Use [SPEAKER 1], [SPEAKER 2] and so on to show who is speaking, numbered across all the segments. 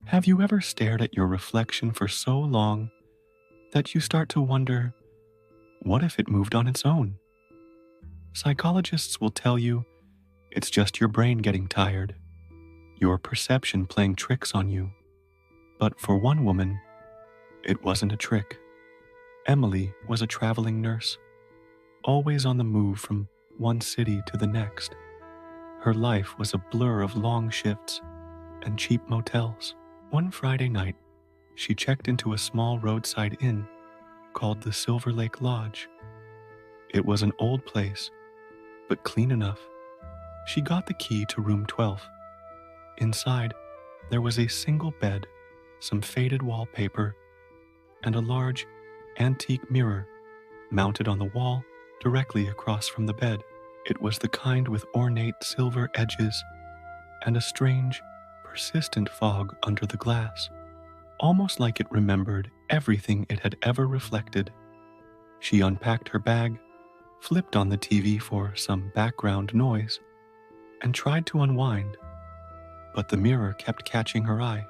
[SPEAKER 1] Have you ever stared at your reflection for so long that you start to wonder, what if it moved on its own? Psychologists will tell you it's just your brain getting tired, your perception playing tricks on you. But for one woman, it wasn't a trick. Emily was a traveling nurse, always on the move from one city to the next. Her life was a blur of long shifts and cheap motels. One Friday night, she checked into a small roadside inn called the Silver Lake Lodge. It was an old place, but clean enough. She got the key to room 12. Inside, there was a single bed, some faded wallpaper, and a large, antique mirror mounted on the wall directly across from the bed. It was the kind with ornate silver edges and a strange, persistent fog under the glass, almost like it remembered everything it had ever reflected. She unpacked her bag, flipped on the TV for some background noise, and tried to unwind, but the mirror kept catching her eye.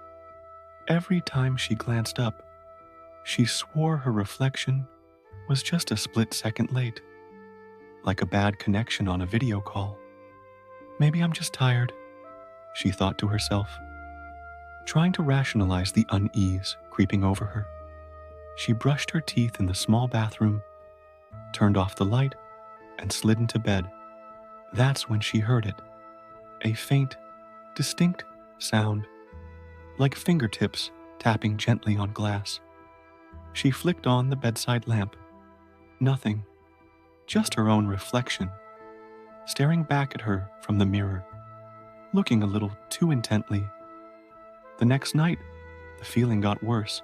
[SPEAKER 1] Every time she glanced up, she swore her reflection was just a split second late, like a bad connection on a video call. Maybe I'm just tired, she thought to herself, trying to rationalize the unease creeping over her. She brushed her teeth in the small bathroom, turned off the light, and slid into bed. That's when she heard it, a faint, distinct sound, like fingertips tapping gently on glass. She flicked on the bedside lamp. Nothing, just her own reflection, staring back at her from the mirror, looking a little too intently. The next night, the feeling got worse.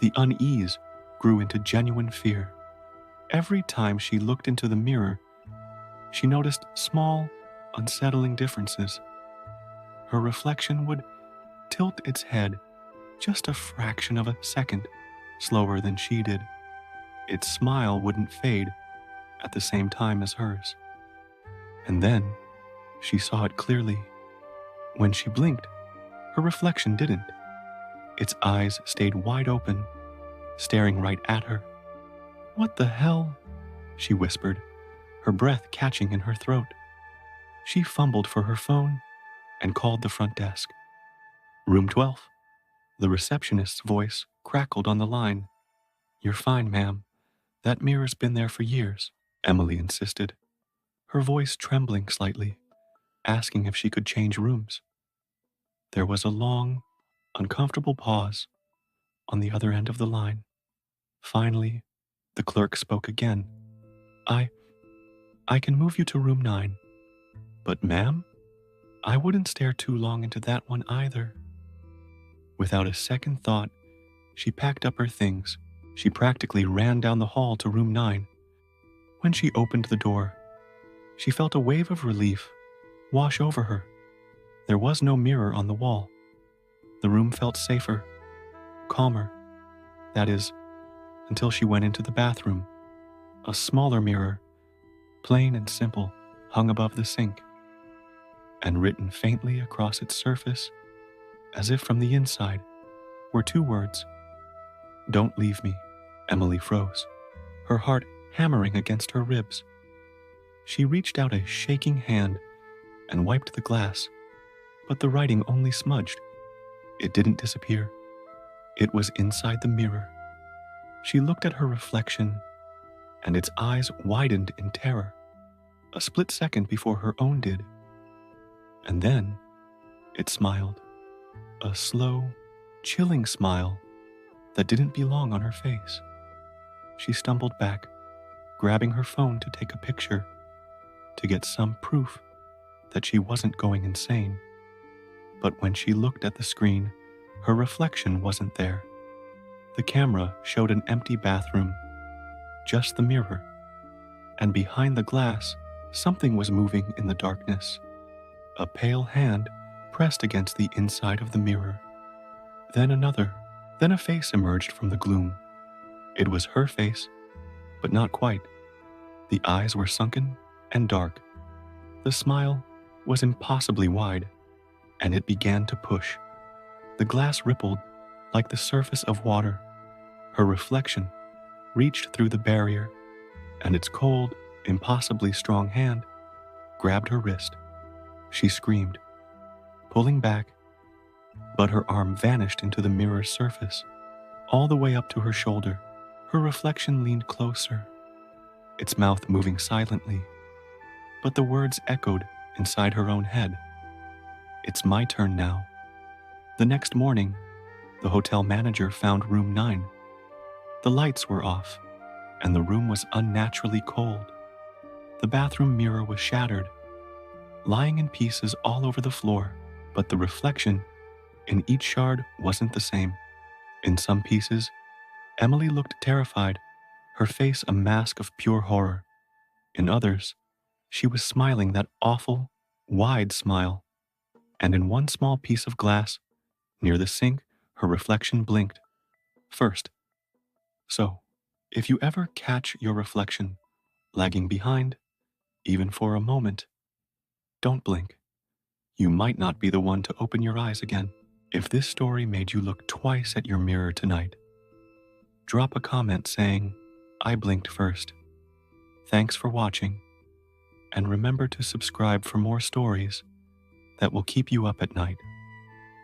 [SPEAKER 1] The unease grew into genuine fear. Every time she looked into the mirror, she noticed small, unsettling differences. Her reflection would tilt its head just a fraction of a second slower than she did. Its smile wouldn't fade at the same time as hers. And then she saw it clearly. When she blinked, her reflection didn't. Its eyes stayed wide open, staring right at her. "What the hell?" she whispered, her breath catching in her throat. She fumbled for her phone and called the front desk. "Room 12. The receptionist's voice crackled on the line. "You're fine, ma'am. That mirror's been there for years," Emily insisted, her voice trembling slightly, asking if she could change rooms. There was a long, uncomfortable pause on the other end of the line. Finally, the clerk spoke again. I can move you to room 9. But ma'am, I wouldn't stare too long into that one either." Without a second thought, she packed up her things. She practically ran down the hall to room 9. When she opened the door, she felt a wave of relief wash over her. There was no mirror on the wall. The room felt safer, calmer. That is, until she went into the bathroom. A smaller mirror, plain and simple, hung above the sink, and written faintly across its surface, as if from the inside, were 2 words. "Don't leave me." Emily froze, her heart hammering against her ribs. She reached out a shaking hand and wiped the glass, but the writing only smudged. It didn't disappear. It was inside the mirror. She looked at her reflection, and its eyes widened in terror, a split second before her own did. And then it smiled, a slow, chilling smile that didn't belong on her face. She stumbled back, grabbing her phone to take a picture, to get some proof that she wasn't going insane. But when she looked at the screen, her reflection wasn't there. The camera showed an empty bathroom, just the mirror, and behind the glass, something was moving in the darkness. A pale hand pressed against the inside of the mirror. Then another. Then a face emerged from the gloom. It was her face, but not quite. The eyes were sunken and dark. The smile was impossibly wide, and it began to push. The glass rippled like the surface of water. Her reflection reached through the barrier, and its cold, impossibly strong hand grabbed her wrist. She screamed, pulling back, but her arm vanished into the mirror's surface, all the way up to her shoulder. Her reflection leaned closer, its mouth moving silently, but the words echoed inside her own head. It's my turn now. The next morning, the hotel manager found room 9. The lights were off, and the room was unnaturally cold. The bathroom mirror was shattered, lying in pieces all over the floor, but the reflection in each shard wasn't the same. In some pieces, Emily looked terrified, her face a mask of pure horror. In others, she was smiling that awful, wide smile. And in one small piece of glass, near the sink, her reflection blinked. First. So, if you ever catch your reflection lagging behind, even for a moment, don't blink. You might not be the one to open your eyes again. If this story made you look twice at your mirror tonight, drop a comment saying, I blinked first. Thanks for watching, and remember to subscribe for more stories that will keep you up at night.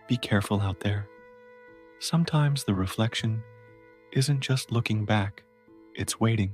[SPEAKER 1] Be careful out there. Sometimes the reflection isn't just looking back, it's waiting.